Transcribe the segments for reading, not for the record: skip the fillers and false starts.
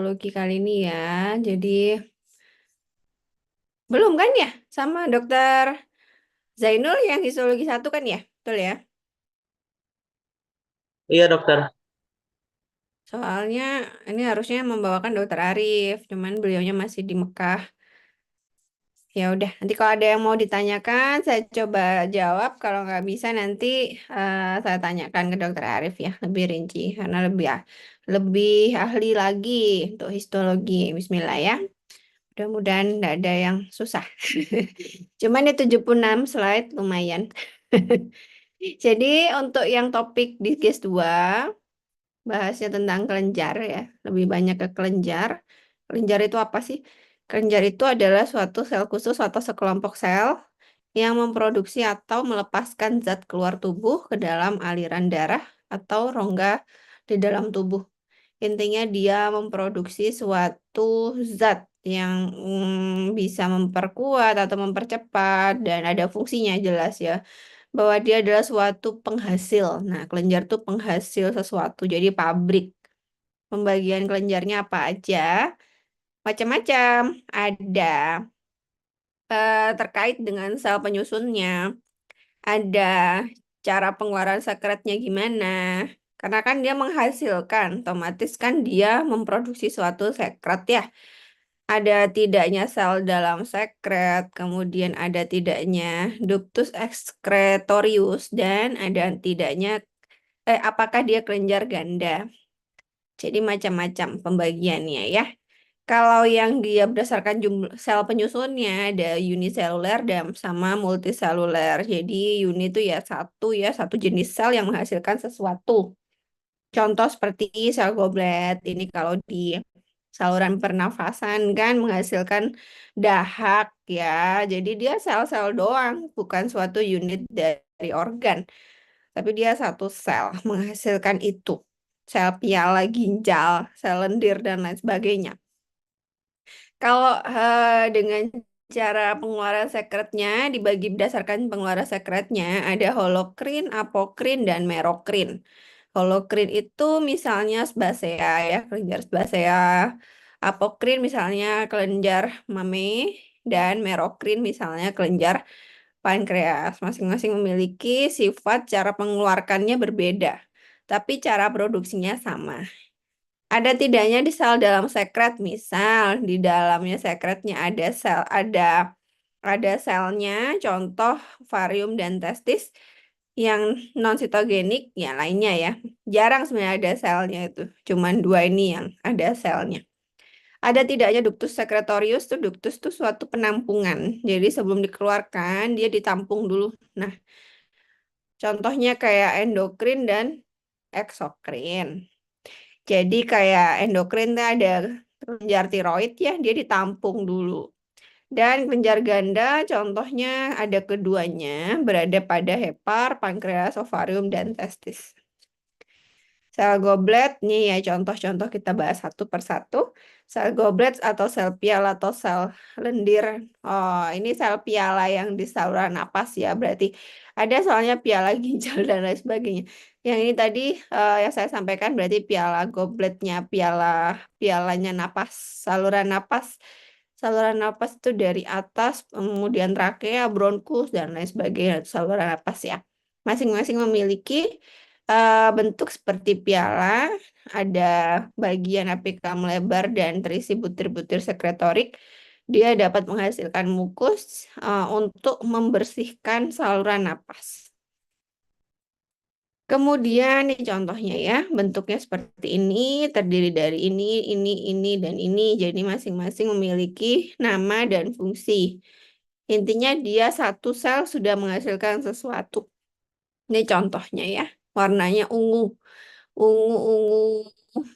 histologi kali ini ya. Jadi belum kan ya sama dokter Zainul yang histologi 1 kan ya? Betul ya? Iya dokter. Soalnya ini harusnya membawakan dokter Arif, cuman beliaunya masih di Mekah. Ya udah, nanti kalau ada yang mau ditanyakan, saya coba jawab. Kalau nggak bisa nanti saya tanyakan ke dokter Arif ya, lebih rinci karena lebih ahli lagi untuk histologi. Bismillah ya. Mudah-mudahan nggak ada yang susah. Cuman ya 76 slide lumayan. Jadi untuk yang topik di case 2 bahasnya tentang kelenjar ya. Lebih banyak ke kelenjar. Kelenjar itu apa sih? Kelenjar itu adalah suatu sel khusus atau sekelompok sel yang memproduksi atau melepaskan zat keluar tubuh ke dalam aliran darah atau rongga di dalam tubuh. Intinya dia memproduksi suatu zat yang bisa memperkuat atau mempercepat dan ada fungsinya jelas ya. Bahwa dia adalah suatu penghasil. Nah, kelenjar itu penghasil sesuatu, jadi pabrik. Pembagian kelenjarnya apa aja? Macam-macam. Ada terkait dengan sel penyusunnya. Ada cara pengeluaran sekretnya gimana. Karena kan dia menghasilkan, otomatis kan dia memproduksi suatu sekret ya. Ada tidaknya sel dalam sekret, kemudian ada tidaknya ductus excretorius, dan ada tidaknya, apakah dia kelenjar ganda. Jadi macam-macam pembagiannya ya. Kalau yang dia berdasarkan jumlah sel penyusunnya ada uniseluler dan sama multiseluler. Jadi uni itu ya satu jenis sel yang menghasilkan sesuatu. Contoh seperti sel goblet ini kalau di saluran pernafasan kan menghasilkan dahak ya. Jadi dia sel-sel doang, bukan suatu unit dari organ. Tapi dia satu sel menghasilkan itu. Sel piala ginjal, sel lendir dan lain sebagainya. Kalau dengan cara pengeluaran sekretnya dibagi berdasarkan pengeluaran sekretnya ada holokrin, apokrin, dan merokrin. Holokrin itu misalnya sebasea ya, kelenjar sebasea. Apokrin misalnya kelenjar mame dan merokrin misalnya kelenjar pankreas. Masing-masing memiliki sifat cara mengeluarkannya berbeda, tapi cara produksinya sama. Ada tidaknya di sel dalam sekret, misal di dalamnya sekretnya ada selnya, contoh varium dan testis yang non sitogenik, ya lainnya ya. Jarang sebenarnya ada selnya itu, cuman dua ini yang ada selnya. Ada tidaknya ductus secretorius tuh ductus tuh suatu penampungan. Jadi sebelum dikeluarkan dia ditampung dulu. Nah, contohnya kayak endokrin dan eksokrin. Jadi kayak endokrin tuh ada kelenjar tiroid ya, dia ditampung dulu. Dan kelenjar ganda contohnya ada keduanya berada pada hepar, pankreas, ovarium, dan testis. Sel goblet, nih ya contoh-contoh kita bahas satu persatu. Sel goblet atau sel piala atau sel lendir. Oh, ini sel piala yang di saluran napas ya, berarti ada soalnya piala ginjal dan lain sebagainya. Yang ini tadi yang saya sampaikan berarti piala gobletnya, pialanya napas, saluran napas. Saluran napas itu dari atas, kemudian trakea, bronkus, dan lain sebagainya, saluran napas ya. Masing-masing memiliki bentuk seperti piala, ada bagian apikal melebar dan terisi butir-butir sekretorik. Dia dapat menghasilkan mukus untuk membersihkan saluran napas. Kemudian ini contohnya ya, bentuknya seperti ini, terdiri dari ini, dan ini. Jadi masing-masing memiliki nama dan fungsi. Intinya dia satu sel sudah menghasilkan sesuatu. Ini contohnya ya, warnanya ungu. Ungu, ungu,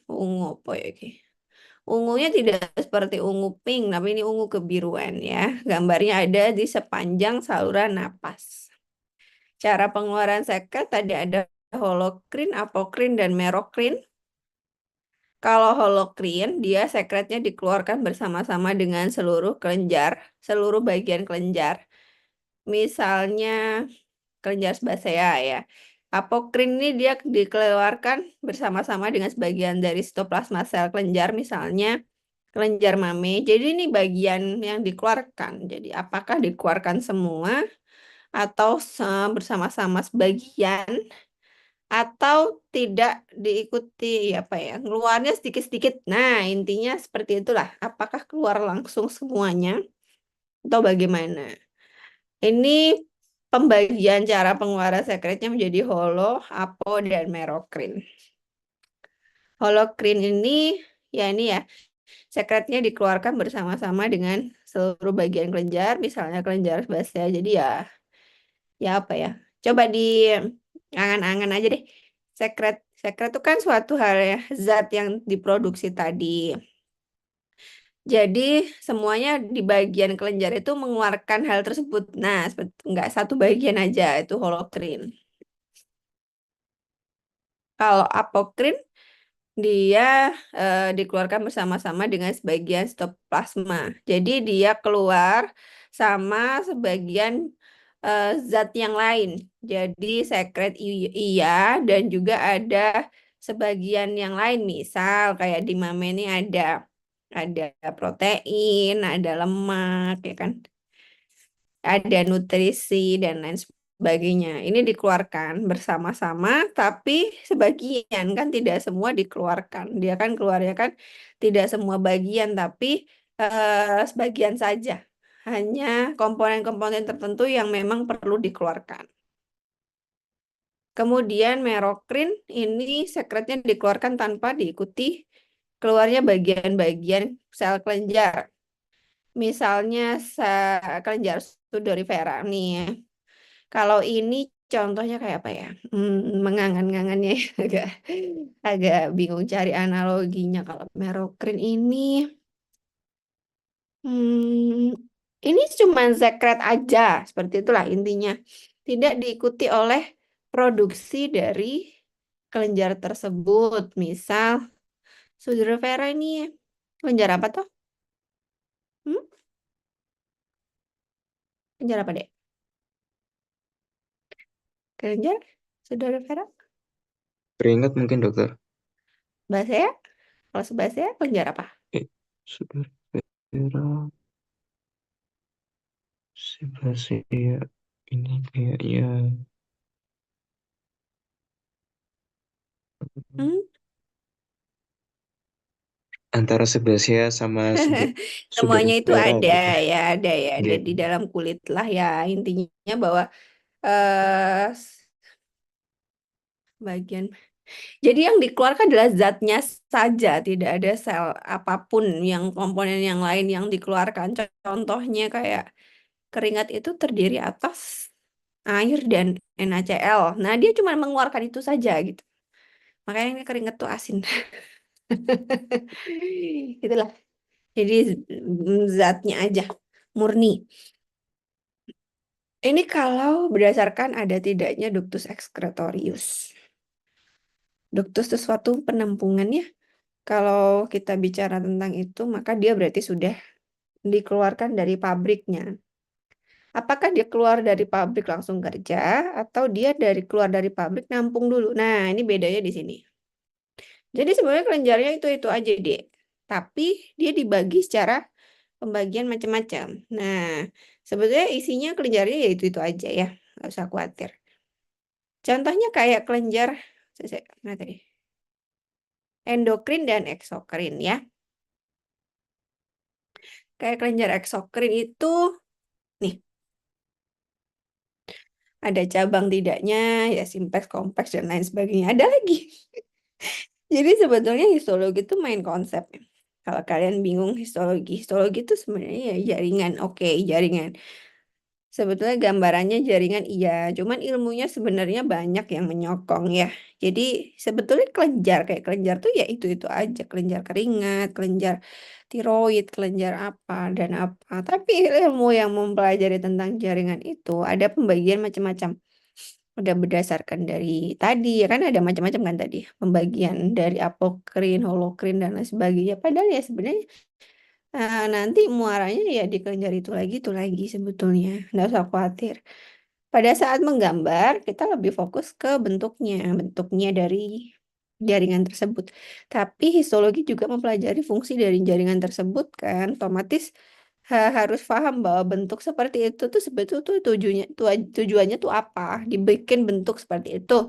ungu apa ya? Ki? Ungunya tidak seperti ungu pink, tapi ini ungu kebiruan ya. Gambarnya ada di sepanjang saluran napas. Cara pengeluaran sekret tadi ada holokrin, apokrin, dan merokrin. Kalau holokrin, dia sekretnya dikeluarkan bersama-sama dengan seluruh kelenjar, seluruh bagian kelenjar. Misalnya kelenjar sebasea ya. Apokrin ini dia dikeluarkan bersama-sama dengan sebagian dari sitoplasma sel kelenjar, misalnya kelenjar mame. Jadi ini bagian yang dikeluarkan. Jadi apakah dikeluarkan semua atau bersama-sama sebagian atau tidak diikuti apa ya, keluarnya sedikit-sedikit. Nah, intinya seperti itulah. Apakah keluar langsung semuanya atau bagaimana? Ini pembagian cara pengeluaran sekretnya menjadi holo, apo, dan merokrin. Holokrin ini ya ini ya, sekretnya dikeluarkan bersama-sama dengan seluruh bagian kelenjar, misalnya kelenjar sebasea. Jadi ya apa ya? Coba di angan-angan aja deh. Sekret sekret itu kan suatu hal ya, zat yang diproduksi tadi. Jadi semuanya di bagian kelenjar itu mengeluarkan hal tersebut. Nah, nggak satu bagian aja itu holokrin. Kalau apokrin dia dikeluarkan bersama-sama dengan sebagian sitoplasma. Jadi dia keluar sama sebagian zat yang lain. Jadi sekret iya dan juga ada sebagian yang lain. Misal kayak di mame ini ada protein, ada lemak, ya kan? Ada nutrisi dan lain sebagainya. Ini dikeluarkan bersama-sama, tapi sebagian kan tidak semua dikeluarkan. Dia kan keluarnya kan tidak semua bagian, tapi sebagian saja. Hanya komponen-komponen tertentu yang memang perlu dikeluarkan. Kemudian merokrin ini sekretnya dikeluarkan tanpa diikuti keluarnya bagian-bagian sel kelenjar. Misalnya kelenjar sudorifera nih ya. Kalau ini contohnya kayak apa ya? Mengangan-ngangannya agak agak bingung cari analoginya. Kalau merokrin ini cuma sekret aja, seperti itulah intinya. Tidak diikuti oleh produksi dari kelenjar tersebut. Misal Sudorifera ini kelenjar apa tuh? Hmm? Kelenjar apa, Dek? Kelenjar Sudorifera? Keringat mungkin dokter. Basea? Kalau sebasea kelenjar apa? Eh, sudah Vera, Sebasia ini kayaknya Hmm? antara Sebasia sama Semuanya itu Sudorifera ada gitu. ya, ada di Gitu. dalam kulit lah ya. Intinya bahwa eh bagian. Jadi yang dikeluarkan adalah zatnya saja, tidak ada sel apapun yang komponen yang lain yang dikeluarkan. Contohnya kayak keringat itu terdiri atas air dan NaCl. Nah, dia cuma mengeluarkan itu saja gitu. Makanya ini keringat tuh asin. Itulah. Jadi zatnya aja murni. Ini kalau berdasarkan ada tidaknya ductus excretorius. Ductus itu suatu penampungan ya. Kalau kita bicara tentang itu, maka dia berarti sudah dikeluarkan dari pabriknya. Apakah dia keluar dari pabrik langsung kerja, atau dia keluar dari pabrik nampung dulu? Nah, ini bedanya di sini. Jadi sebenarnya kelenjarnya itu aja, Dek. Tapi dia dibagi secara pembagian macam-macam. Nah, sebetulnya isinya kelenjarnya ya itu aja ya. Nggak usah khawatir. Contohnya kayak kelenjar, mana tadi? Endokrin dan eksokrin ya. Kayak kelenjar eksokrin itu, nih, ada cabang tidaknya, ya simplex, kompleks, dan lain sebagainya. Ada lagi. Jadi sebetulnya histologi itu main konsep. Kalau kalian bingung histologi itu sebenarnya ya jaringan. Oke, jaringan. Sebetulnya gambarannya jaringan iya, cuman ilmunya sebenarnya banyak yang menyokong ya. Jadi sebetulnya kelenjar kayak kelenjar tuh ya itu aja, kelenjar keringat, kelenjar tiroid, kelenjar apa dan apa. Tapi ilmu yang mempelajari tentang jaringan itu ada pembagian macam-macam. Udah berdasarkan dari tadi ya kan ada macam-macam kan tadi, pembagian dari apokrin, holokrin dan lain sebagainya. Padahal ya sebenarnya nanti muaranya ya di kelenjar itu lagi sebetulnya. Nggak usah khawatir. Pada saat menggambar, kita lebih fokus ke bentuknya dari jaringan tersebut. Tapi histologi juga mempelajari fungsi dari jaringan tersebut kan, otomatis harus paham bahwa bentuk seperti itu tuh sebetulnya tuh tujuannya tuh apa, dibikin bentuk seperti itu.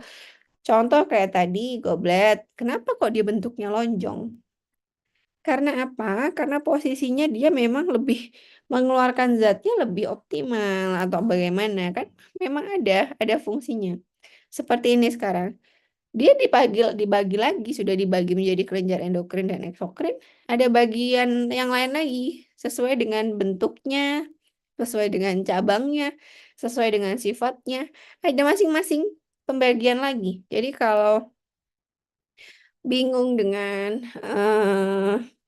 Contoh kayak tadi goblet, kenapa kok dia bentuknya lonjong? Karena apa? Karena posisinya dia memang lebih mengeluarkan zatnya lebih optimal atau bagaimana kan? Memang ada fungsinya. Seperti ini sekarang. Dia dibagi lagi, sudah dibagi menjadi kelenjar endokrin dan eksokrin. Ada bagian yang lain lagi sesuai dengan bentuknya, sesuai dengan cabangnya, sesuai dengan sifatnya. Ada masing-masing pembagian lagi. Jadi kalau bingung dengan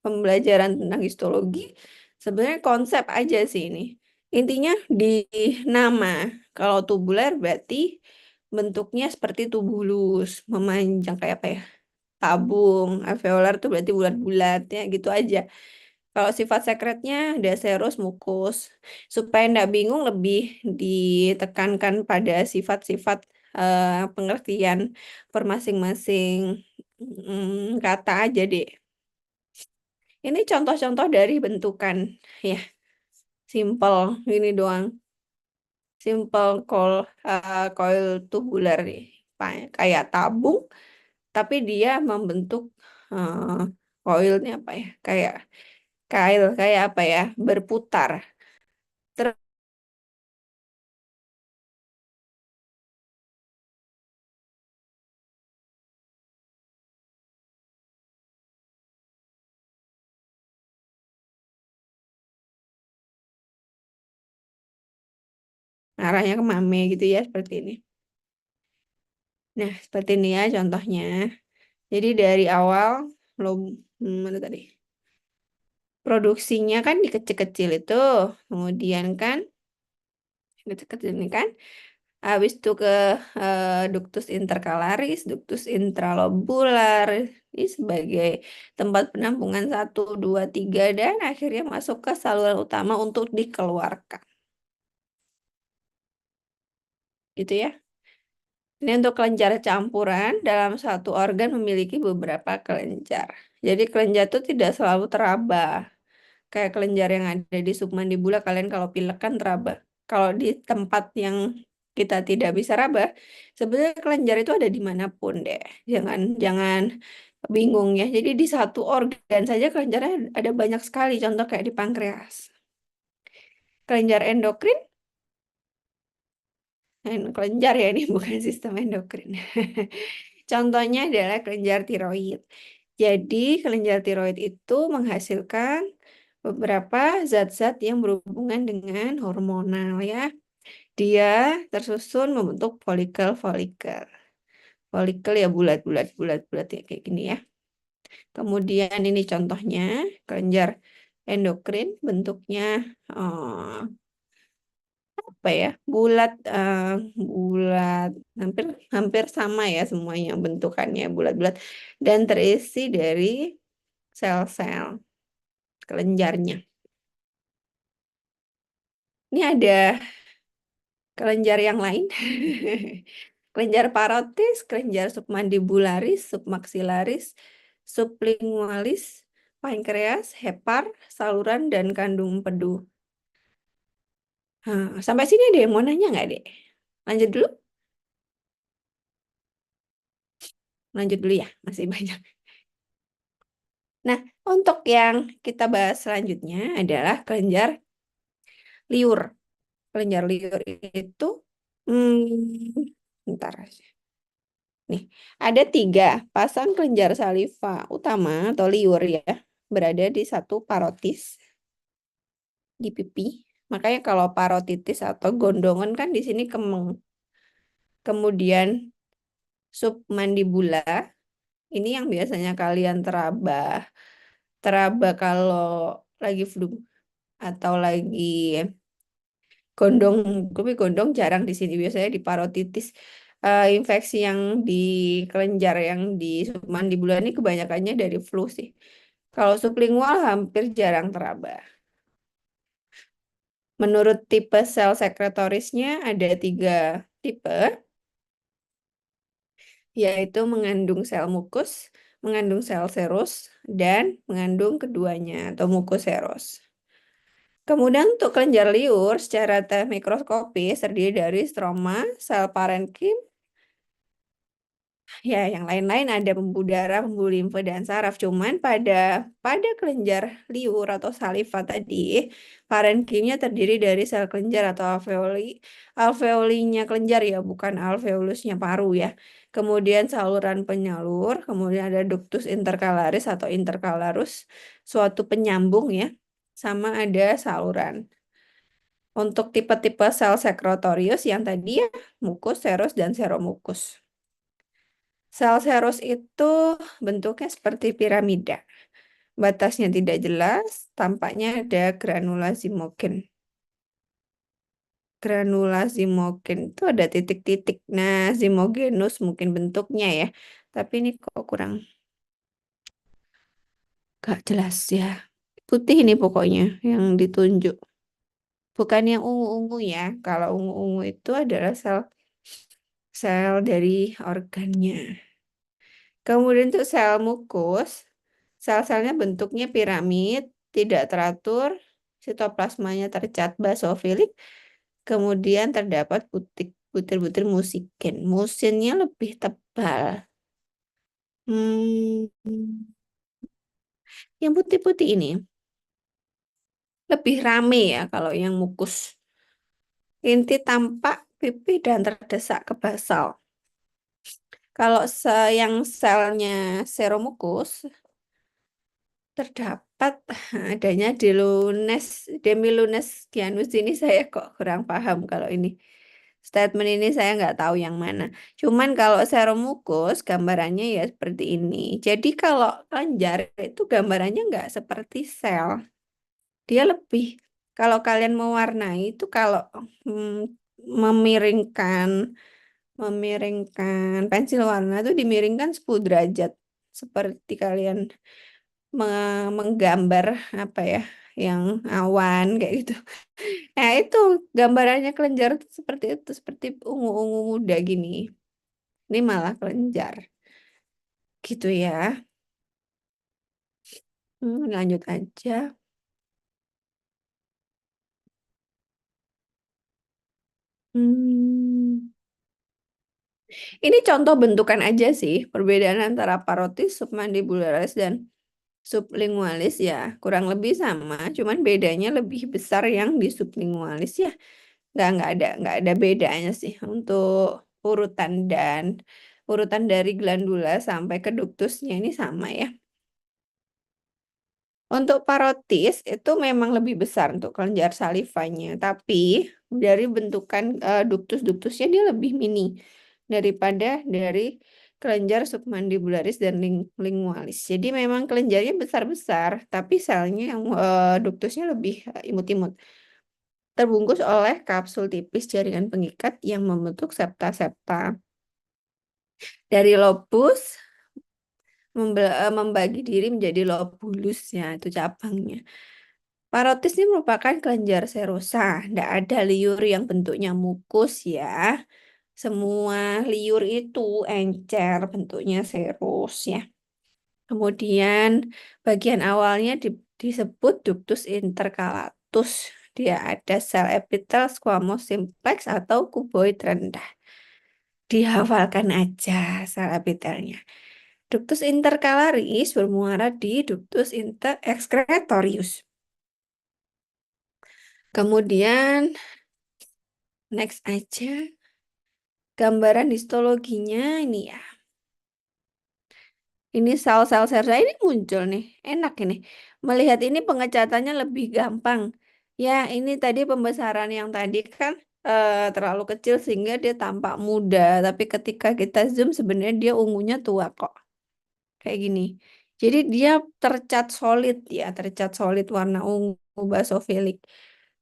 pembelajaran tentang histologi, sebenarnya konsep aja sih ini. Intinya di nama. Kalau tubular berarti bentuknya seperti tubulus, memanjang kayak apa ya? Tabung, alveolar tuh berarti bulat-bulat ya gitu aja. Kalau sifat sekretnya daserus mukus. Supaya ndak bingung lebih ditekankan pada sifat-sifat pengertian per masing-masing kata aja deh. Ini contoh-contoh dari bentukan ya, simple ini doang. Simple coil tubular nih. Kayak tabung tapi dia membentuk coilnya apa ya? Kayak apa ya? Berputar. Terus arahnya ke mame gitu ya seperti ini. Nah, seperti ini ya contohnya. Jadi dari awal lo mana tadi? Produksinya kan dikecil-kecil itu, kemudian kan kecil-kecil ini kan, habis itu ke ductus intercalaris, ductus intralobular, ini sebagai tempat penampungan satu, dua, tiga, dan akhirnya masuk ke saluran utama untuk dikeluarkan. Gitu ya. Ini untuk kelenjar campuran dalam satu organ memiliki beberapa kelenjar. Jadi kelenjar itu tidak selalu teraba. Kayak kelenjar yang ada di submandibula, kalian kalau pilek kan teraba. Kalau di tempat yang kita tidak bisa raba, sebenarnya kelenjar itu ada dimanapun deh. Jangan jangan bingung ya. Jadi di satu organ saja kelenjarnya ada banyak sekali. Contoh kayak di pankreas. Kelenjar endokrin, kelenjar ya ini bukan sistem endokrin. Contohnya adalah kelenjar tiroid. Jadi kelenjar tiroid itu menghasilkan beberapa zat-zat yang berhubungan dengan hormonal ya. Dia tersusun membentuk folikel-folikel. Folikel ya bulat-bulat ya kayak gini ya. Kemudian ini contohnya kelenjar endokrin bentuknya eh, apa ya? Bulat hampir hampir sama ya semuanya bentukannya bulat-bulat dan terisi dari sel-sel kelenjarnya. Ini ada kelenjar yang lain. Kelenjar parotis, kelenjar submandibularis, submaxillaris, sublingualis, pankreas, hepar, saluran, dan kandung empedu. Sampai sini ada yang mau nanya nggak, Dek? Lanjut dulu? Lanjut dulu ya, masih banyak. Nah, untuk yang kita bahas selanjutnya adalah kelenjar liur. Kelenjar liur itu, bentar. Nih, ada 3 pasang kelenjar saliva utama atau liur ya, berada di satu parotis di pipi. Makanya kalau parotitis atau gondongan kan di sini kemeng. Kemudian submandibula, ini yang biasanya kalian teraba. Teraba kalau lagi flu atau lagi gondong, tapi gondong jarang di sini. Biasanya di parotitis. Infeksi yang di kelenjar yang di submandibula ini kebanyakannya dari flu sih. Kalau sublingual hampir jarang teraba. Menurut tipe sel sekretorisnya ada 3 tipe, yaitu mengandung sel mukus, mengandung sel serus, dan mengandung keduanya atau mukoseros. Kemudian untuk kelenjar liur secara mikroskopis terdiri dari stroma, sel parenkim, ya yang lain-lain ada pembuluh darah, pembuluh limfe dan saraf. Cuman pada kelenjar liur atau saliva tadi, parenkimnya terdiri dari sel kelenjar atau alveoli. Alveolinya kelenjar ya, bukan alveolusnya paru ya. Kemudian saluran penyalur, kemudian ada ductus intercalaris atau intercalarus, suatu penyambung ya, sama ada saluran. Untuk tipe-tipe sel sekretorius yang tadi ya, mukus, serus, dan seromukus. Sel serus itu bentuknya seperti piramida. Batasnya tidak jelas, tampaknya ada granula zimogen. Granula zimogen itu ada titik-titik. Nah, zimogenus mungkin bentuknya ya. Tapi ini kok kurang gak jelas ya. Putih ini pokoknya yang ditunjuk. Bukan yang ungu-ungu ya. Kalau ungu-ungu itu adalah sel dari organnya. Kemudian untuk sel mukus, sel-selnya bentuknya piramid, tidak teratur, sitoplasmanya tercat basofilik, kemudian terdapat butir-butir musiken. Musinnya lebih tebal. Hmm, yang putih-putih ini lebih rame ya kalau yang mukus. Inti tampak pipih dan terdesak ke basal. Kalau yang selnya seromukus, terdapat adanya Demilunes Gianus ini saya kok kurang paham kalau ini. Statement ini saya nggak tahu yang mana. Cuman kalau serum mukus gambarannya ya seperti ini. Jadi kalau kelenjar itu gambarannya nggak seperti sel. Dia lebih, kalau kalian mewarnai itu kalau mm, memiringkan memiringkan pensil warna itu dimiringkan 10 derajat. Seperti kalian menggambar apa ya, yang awan kayak gitu. Nah, itu gambarannya kelenjar tuh seperti itu, seperti ungu-ungu muda gini. Ini malah kelenjar. Gitu ya. Lanjut aja. Hmm. Ini contoh bentukan aja sih, perbedaan antara parotis, submandibularis, dan sublingualis ya. Kurang lebih sama, cuman bedanya lebih besar yang di sublingualis ya. Nggak ada bedanya sih untuk urutan dan urutan dari glandula sampai ke duktusnya ini sama ya. Untuk parotis itu memang lebih besar untuk kelenjar salivanya, tapi dari bentukan duktus-duktusnya dia lebih mini daripada dari kelenjar submandibularis dan lingualis. Jadi memang kelenjarnya besar-besar, tapi selnya yang duktusnya lebih imut-imut. Terbungkus oleh kapsul tipis jaringan pengikat yang membentuk septa-septa. Dari lobus membagi diri menjadi lobulus ya, itu cabangnya. Parotis ini merupakan kelenjar serosa. Tidak ada liur yang bentuknya mukus ya. Semua liur itu encer, bentuknya serus ya. Kemudian bagian awalnya disebut ductus intercalatus. Dia ada sel epitel squamous simplex atau kuboid rendah. Dihafalkan aja sel epitelnya. Ductus intercalaris bermuara di ductus excretorius. Kemudian next aja gambaran histologinya ini ya. Ini sel-sel sersa ini muncul nih. Enak ini. Melihat ini pengecatannya lebih gampang. Ya, ini tadi pembesaran yang tadi kan terlalu kecil sehingga dia tampak muda. Tapi ketika kita zoom sebenarnya dia ungunya tua kok. Kayak gini. Jadi dia tercat solid ya, tercat solid warna ungu basofilik.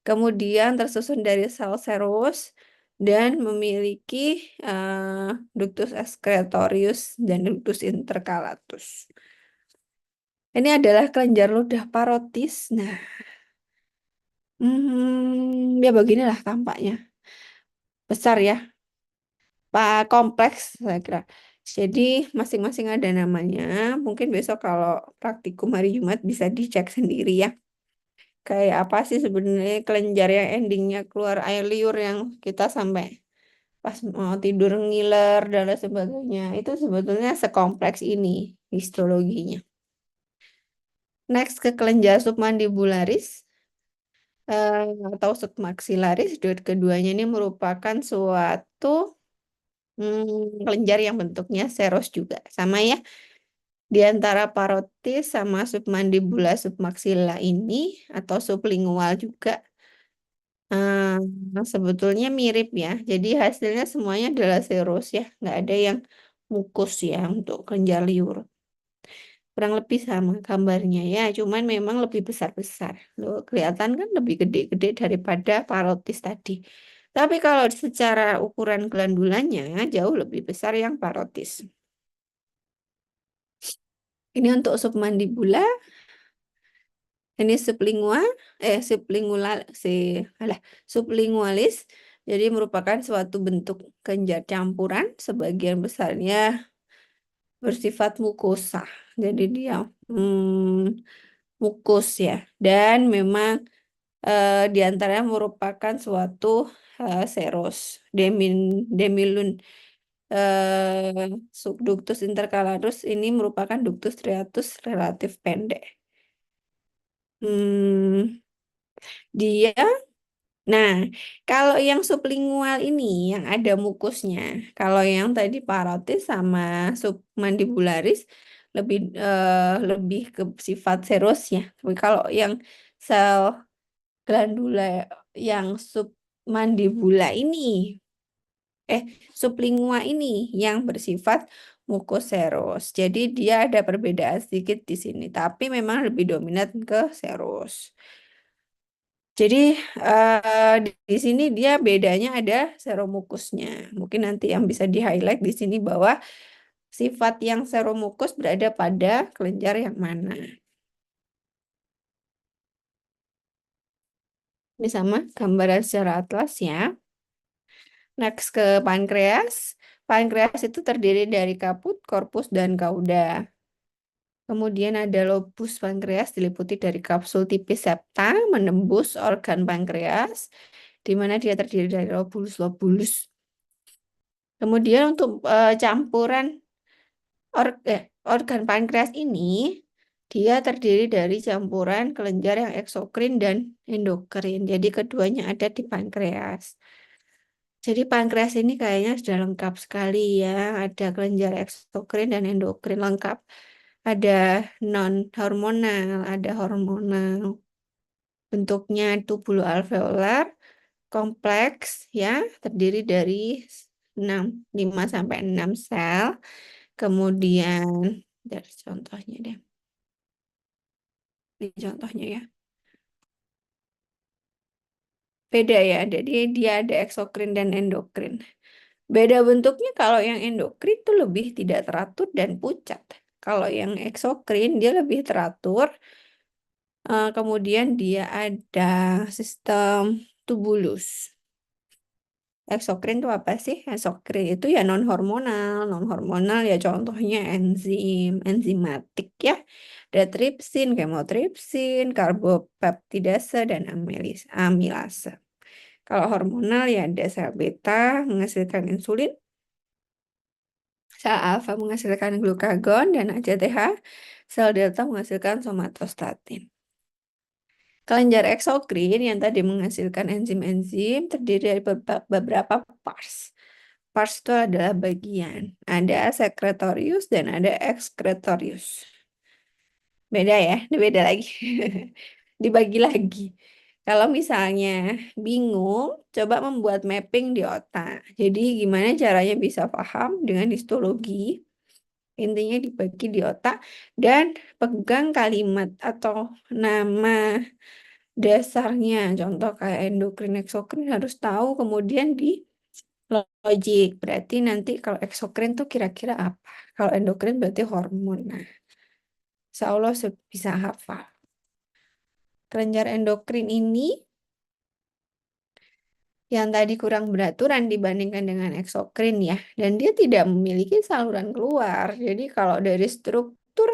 Kemudian tersusun dari sel serus dan memiliki ductus excretorius dan ductus intercalatus. Ini adalah kelenjar ludah parotis. Nah, Ya beginilah tampaknya. Besar ya, Pak, kompleks saya kira. Jadi masing-masing ada namanya. Mungkin besok kalau praktikum hari Jumat bisa dicek sendiri ya. Kayak apa sih sebenarnya kelenjar yang endingnya keluar air liur yang kita sampai pas mau tidur ngiler dan lain sebagainya. Itu sebetulnya sekompleks ini histologinya. Next ke kelenjar submandibularis eh, atau submaxillaris. Keduanya ini merupakan suatu kelenjar yang bentuknya seros juga. Sama ya, di antara parotis sama submandibula submaxilla ini atau sublingual juga sebetulnya mirip ya. Jadi hasilnya semuanya adalah seros ya. Nggak ada yang mukus ya untuk kelenjar liur. Kurang lebih sama gambarnya ya. Cuman memang lebih besar-besar. Loh, kelihatan kan lebih gede-gede daripada parotis tadi. Tapi kalau secara ukuran glandulanya jauh lebih besar yang parotis. Ini untuk submandibula, ini sublingual, alah, sublingualis. Jadi merupakan suatu bentuk kelenjar campuran, sebagian besarnya bersifat mukosa. Jadi dia mukus ya. Dan memang di antaranya merupakan suatu seros, demilun. Subductus intercalaris ini merupakan ductus striatus relatif pendek. Hmm, dia, nah, kalau yang sublingual ini yang ada mukusnya, kalau yang tadi parotis sama submandibularis lebih ke sifat serosnya. Tapi kalau yang sel glandula yang submandibula ini, eh sublingua ini yang bersifat mukoseros. Jadi dia ada perbedaan sedikit di sini, tapi memang lebih dominan ke seros. Jadi di sini dia bedanya ada seromukusnya. Mungkin nanti yang bisa di-highlight di sini bahwa sifat yang seromukus berada pada kelenjar yang mana. Ini sama gambaran secara atlas ya. Next ke pankreas. Pankreas itu terdiri dari kaput, korpus, dan kauda. Kemudian ada lobus pankreas diliputi dari kapsul tipis septa menembus organ pankreas, di mana dia terdiri dari lobulus-lobulus. Kemudian untuk campuran organ pankreas ini, dia terdiri dari campuran kelenjar yang eksokrin dan endokrin. Jadi keduanya ada di pankreas. Jadi pankreas ini kayaknya sudah lengkap sekali ya. Ada kelenjar eksokrin dan endokrin lengkap. Ada non hormonal, ada hormonal. Bentuknya tubuloalveolar, kompleks ya, terdiri dari 6, 5 sampai 6 sel. Kemudian dari contohnya deh. Ini contohnya ya. Beda ya, jadi dia ada eksokrin dan endokrin. Beda bentuknya, kalau yang endokrin itu lebih tidak teratur dan pucat. Kalau yang eksokrin dia lebih teratur, kemudian dia ada sistem tubulus. Eksokrin itu apa sih? Eksokrin itu ya non-hormonal. Non-hormonal ya contohnya enzim, enzimatik ya. Ada tripsin, kemotripsin, karbopeptidase, dan amilase. Kalau hormonal ya ada sel beta menghasilkan insulin, sel alfa menghasilkan glukagon dan ACTH, sel delta menghasilkan somatostatin. Kelenjar eksokrin yang tadi menghasilkan enzim-enzim terdiri dari beberapa pars. Pars itu adalah bagian. Ada sekretorius dan ada ekskretorius. Beda ya, ini beda lagi. Dibagi lagi. Kalau misalnya bingung, coba membuat mapping di otak. Jadi gimana caranya bisa paham dengan histologi? Intinya dibagi di otak dan pegang kalimat atau nama dasarnya. Contoh kayak endokrin, eksokrin harus tahu, kemudian di logik. Berarti nanti kalau eksokrin tuh kira-kira apa? Kalau endokrin berarti hormon. Nah, insya Allah bisa hafal. Kelenjar endokrin ini yang tadi kurang beraturan dibandingkan dengan eksokrin ya. Dan dia tidak memiliki saluran keluar. Jadi kalau dari struktur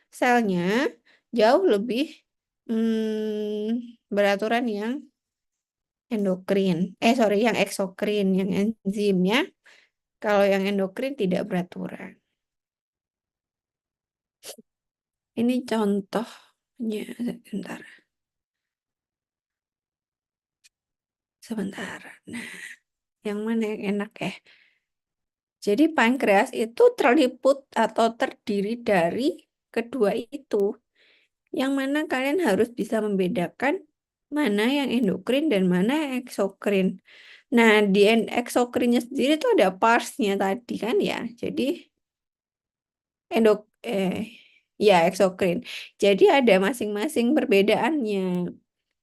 selnya jauh lebih beraturan yang endokrin. Sorry, yang eksokrin, yang enzim ya. Kalau yang endokrin tidak beraturan. Ini contohnya sebentar. Sebentar. Nah, yang mana yang enak ya? Jadi pankreas itu terliput atau terdiri dari kedua itu. Yang mana kalian harus bisa membedakan mana yang endokrin dan mana yang eksokrin. Nah, di eksokrinnya sendiri itu ada parsnya tadi kan ya. Jadi endok ya eksokrin. Jadi ada masing-masing perbedaannya.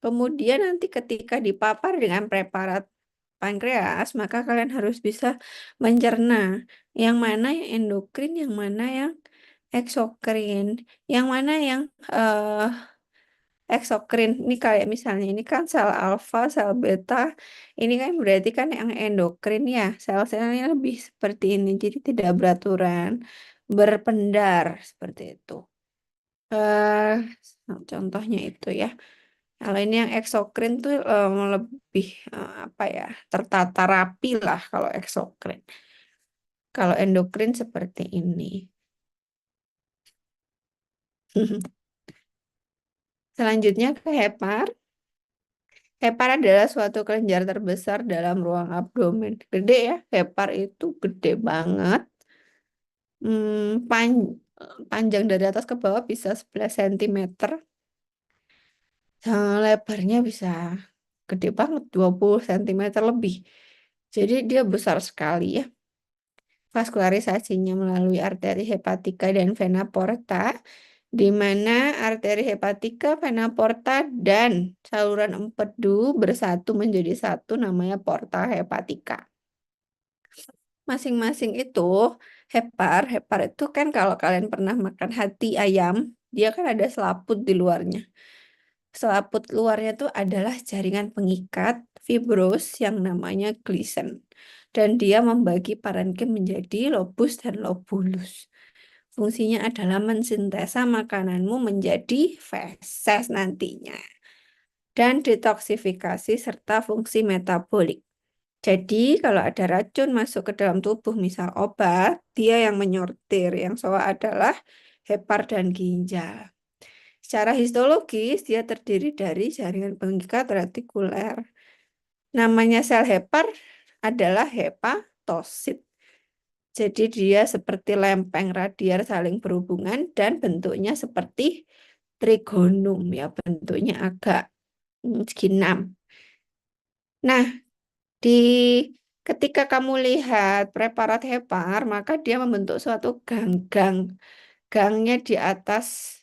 Kemudian nanti ketika dipapar dengan preparat pankreas, maka kalian harus bisa mencerna yang mana yang endokrin, yang mana yang eksokrin, yang mana yang eh, eksokrin. Ini kayak misalnya ini kan sel alfa, sel beta, ini kan berarti kan yang endokrin ya, sel-selnya lebih seperti ini, jadi tidak beraturan, berpendar seperti itu. eh Contohnya itu ya. Kalau ini yang eksokrin tuh lebih apa ya, tertata rapi lah kalau eksokrin. Kalau endokrin seperti ini. Selanjutnya ke hepar. Hepar adalah suatu kelenjar terbesar dalam ruang abdomen. Gede ya, hepar itu gede banget. Panjang dari atas ke bawah bisa 11 cm. Lebarnya bisa gede banget, 20 cm lebih. Jadi dia besar sekali ya. Vaskularisasinya melalui arteri hepatika dan vena porta, di mana arteri hepatika, vena porta, dan saluran empedu bersatu menjadi satu namanya porta hepatika. Masing-masing itu hepar itu kan kalau kalian pernah makan hati ayam, dia kan ada selaput di luarnya. Selaput luarnya itu adalah jaringan pengikat fibros yang namanya glisen. Dan dia membagi parenkim menjadi lobus dan lobulus. Fungsinya adalah mensintesa makananmu menjadi feses nantinya. Dan detoksifikasi serta fungsi metabolik. Jadi kalau ada racun masuk ke dalam tubuh, misal obat, dia yang menyortir. Yang soal adalah hepar dan ginjal. Secara histologis, dia terdiri dari jaringan pengikat retikuler. Namanya sel hepar adalah hepatosit. Jadi dia seperti lempeng radial saling berhubungan dan bentuknya seperti trigonum ya, bentuknya agak segi 6. Nah, di ketika kamu lihat preparat hepar, maka dia membentuk suatu gang-gang. Gangnya di atas,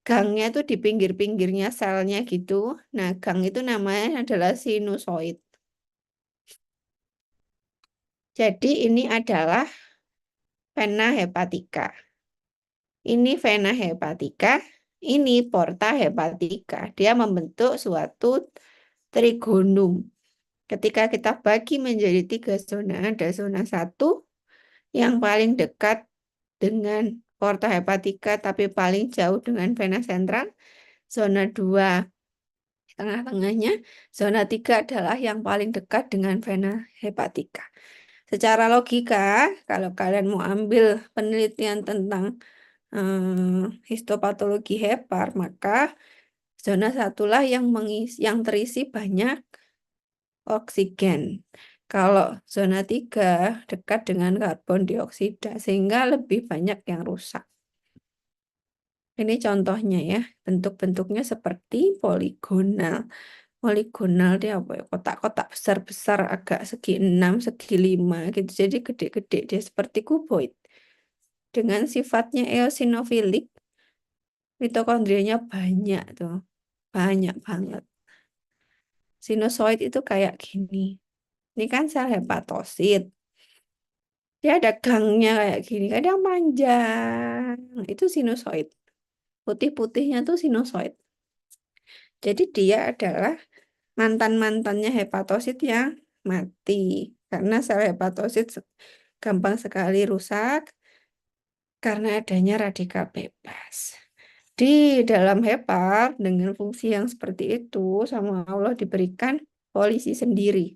gangnya itu di pinggir-pinggirnya selnya gitu. Nah, gang itu namanya adalah sinusoid. Jadi ini adalah vena hepatika. Ini vena hepatika, ini porta hepatika. Dia membentuk suatu trigonum. Ketika kita bagi menjadi 3 zona, ada zona 1 yang paling dekat dengan porta hepatika tapi paling jauh dengan vena sentral. Zona 2 tengah-tengahnya. Zona 3 adalah yang paling dekat dengan vena hepatika. Secara logika, kalau kalian mau ambil penelitian tentang histopatologi hepar, maka zona satulah yang terisi banyak oksigen. Kalau zona 3 dekat dengan karbon dioksida, sehingga lebih banyak yang rusak. Ini contohnya ya, bentuk-bentuknya seperti poligonal. Poligonal dia apa ya? Kotak-kotak besar-besar agak segi 6, segi 5 gitu. Jadi gede-gede dia seperti kuboid. Dengan sifatnya eosinofilik, mitokondrianya banyak tuh. Banyak banget. Sinusoid itu kayak gini. Ini kan sel hepatosit. Dia ada gangnya kayak gini. Kadang panjang. Itu sinusoid. Putih-putihnya tuh sinusoid. Jadi dia adalah mantan-mantannya hepatosit yang mati karena sel hepatosit gampang sekali rusak karena adanya radikal bebas. Di dalam hepar dengan fungsi yang seperti itu sama Allah diberikan polisi sendiri.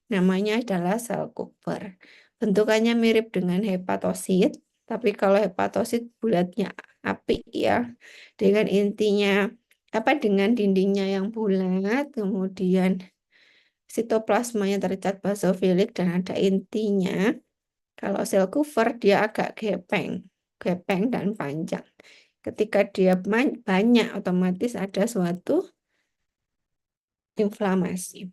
Namanya adalah sel Cooper. Bentukannya mirip dengan hepatosit, tapi kalau hepatosit bulatnya apik ya, dengan intinya dengan dindingnya yang bulat, kemudian sitoplasmanya terlihat basofilik dan ada intinya. Kalau sel Cooper dia agak gepeng dan panjang. Ketika dia banyak, otomatis ada suatu inflamasi.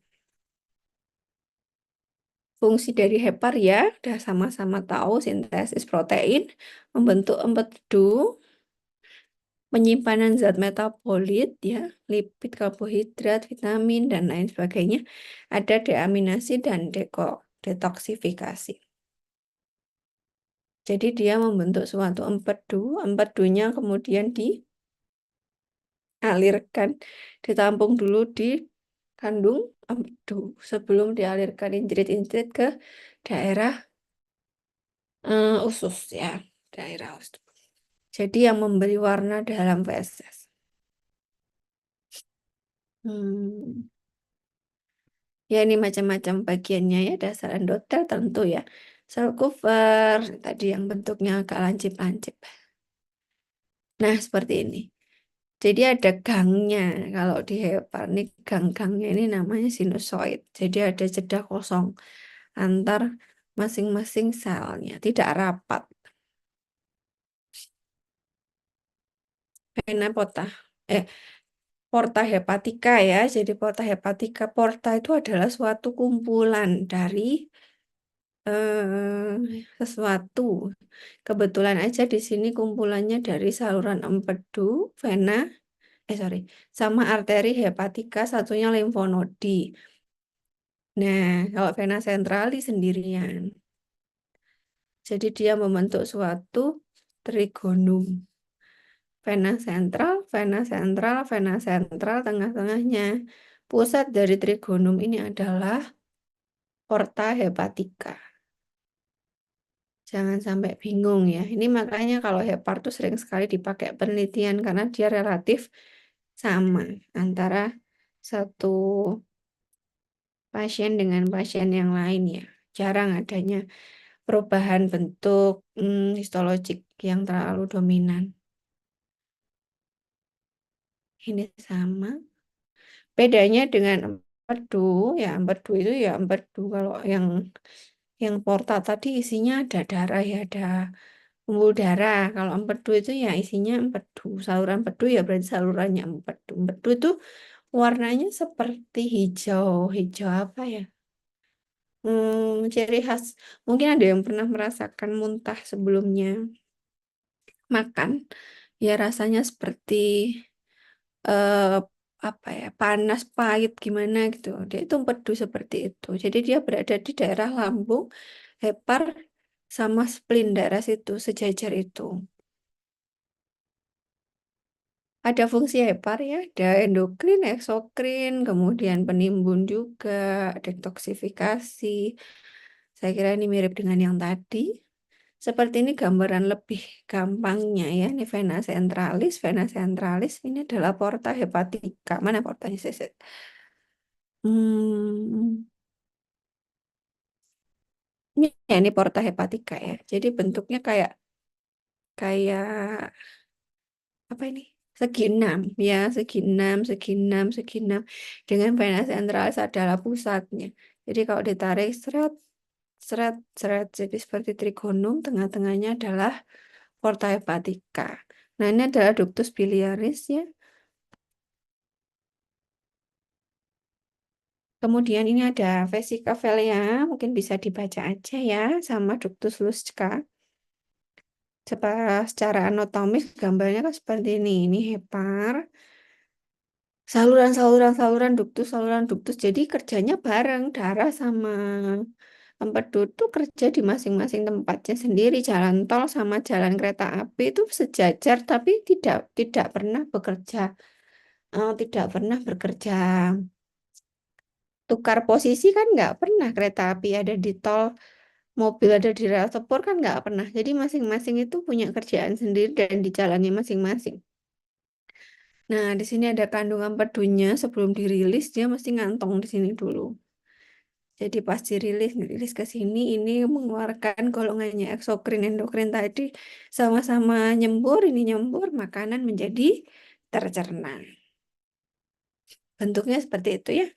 Fungsi dari hepar ya, udah sama-sama tahu sintesis protein, membentuk empedu, penyimpanan zat metabolit ya, lipid, karbohidrat, vitamin dan lain sebagainya. Ada deaminasi dan detoksifikasi. Jadi dia membentuk suatu empedu, empedunya kemudian dialirkan, ditampung dulu di kandung empedu sebelum dialirkan injrit-injrit ke daerah usus ya, daerah usus. Jadi yang memberi warna dalam feses. Hmm. Ya ini macam-macam bagiannya ya, dasar endotel tentu ya. Sel cover tadi yang bentuknya agak lancip-lancip. Nah seperti ini. Jadi ada gangnya. Kalau di hepar nih gang-gangnya ini namanya sinusoid. Jadi ada jeda kosong antar masing-masing selnya, tidak rapat. Vena eh porta hepatika ya. Jadi porta hepatika, porta itu adalah suatu kumpulan dari sesuatu. Kebetulan aja di sini kumpulannya dari saluran empedu, vena, sorry, sama arteri hepatika, satunya limfonodi. Nah, kalau vena centralis sendirian. Jadi dia membentuk suatu trigonum. Vena sentral, vena sentral, tengah-tengahnya. Pusat dari trigonum ini adalah porta hepatika. Jangan sampai bingung ya. Ini makanya kalau hepar tuh sering sekali dipakai penelitian karena dia relatif sama antara satu pasien dengan pasien yang lain ya. Jarang adanya perubahan bentuk histologik yang terlalu dominan. Ini sama. Bedanya dengan empedu, ya empedu itu ya empedu. Kalau yang porta tadi isinya ada darah ya, ada pembuluh darah. Kalau empedu itu ya isinya empedu. Saluran empedu ya berarti salurannya empedu. Empedu itu warnanya seperti hijau. Hijau apa ya? Ciri khas. Mungkin ada yang pernah merasakan muntah sebelumnya makan. Ya rasanya seperti eh, apa ya, panas, pahit gimana gitu. Dia itu empedu seperti itu. Jadi dia berada di daerah lambung, hepar, sama spleen daerah situ, sejajar itu. Ada fungsi hepar ya, ada endokrin, eksokrin, kemudian penimbun juga, detoksifikasi. Saya kira ini mirip dengan yang tadi. Seperti ini gambaran lebih gampangnya ya. Ini vena centralis ini adalah porta hepatika. Mana portanya? Hmm, ini ya, ini porta hepatika ya. Jadi bentuknya kayak kayak apa ini? Segi 6 ya, segi enam dengan vena centralis adalah pusatnya. Jadi kalau ditarik seret seret seret jadi seperti trigonum, tengah-tengahnya adalah porta hepatika. Nah, ini adalah ductus biliaris ya. Kemudian ini ada vesica velea, mungkin bisa dibaca aja ya, sama ductus lusca. Secara anatomis gambarnya kan seperti ini. Ini hepar, saluran duktus. Jadi kerjanya bareng, darah sama empedu itu kerja di masing-masing tempatnya sendiri. Jalan tol sama jalan kereta api itu sejajar, tapi tidak pernah bekerja, tidak pernah bekerja tukar posisi kan nggak pernah kereta api ada di tol, mobil ada di rel sepur kan nggak pernah. Jadi masing-masing itu punya kerjaan sendiri dan di jalannya masing-masing. Nah, di sini ada kandungan pedunya sebelum dirilis dia mesti ngantong di sini dulu. Jadi pas dirilis ke sini ini mengeluarkan golongannya eksokrin endokrin tadi sama-sama nyembur, ini nyembur makanan menjadi tercerna. Bentuknya seperti itu ya.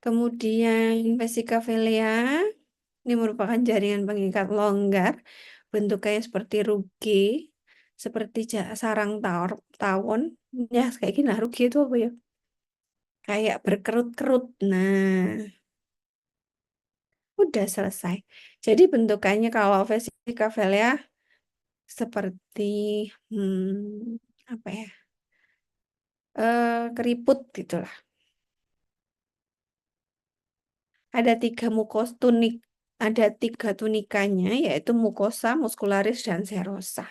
Kemudian vesika vilea ini merupakan jaringan pengikat longgar, bentuknya seperti ruge, seperti sarang tawon. Ya, kayak gini lah ruge itu apa ya? Kayak berkerut-kerut. Nah, udah selesai. Jadi bentukannya kalau vesika vilea seperti apa ya? Keriput gitulah. Ada tiga ada tiga tunikanya, yaitu mukosa, muskularis, dan serosa.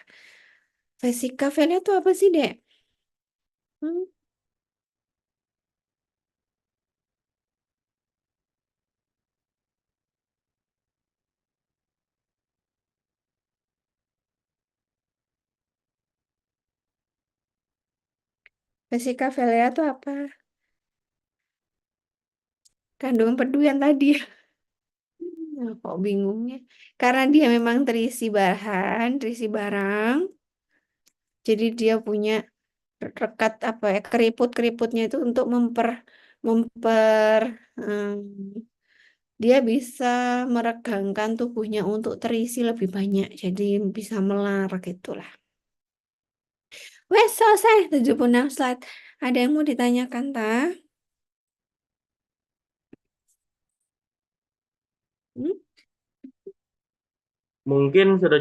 Vesika vilea itu apa sih, Dek? Hmm, Vesika vilea itu apa? Kandungan pedu yang tadi. Nah, kok bingungnya? Karena dia memang terisi barang, jadi dia punya rekat apa ya keriput-keriputnya itu untuk memper dia bisa meregangkan tubuhnya untuk terisi lebih banyak. Jadi bisa melar gitulah. Wes selesai 76 slide. Ada yang mau ditanyakan, Ta? Hmm? Mungkin sudah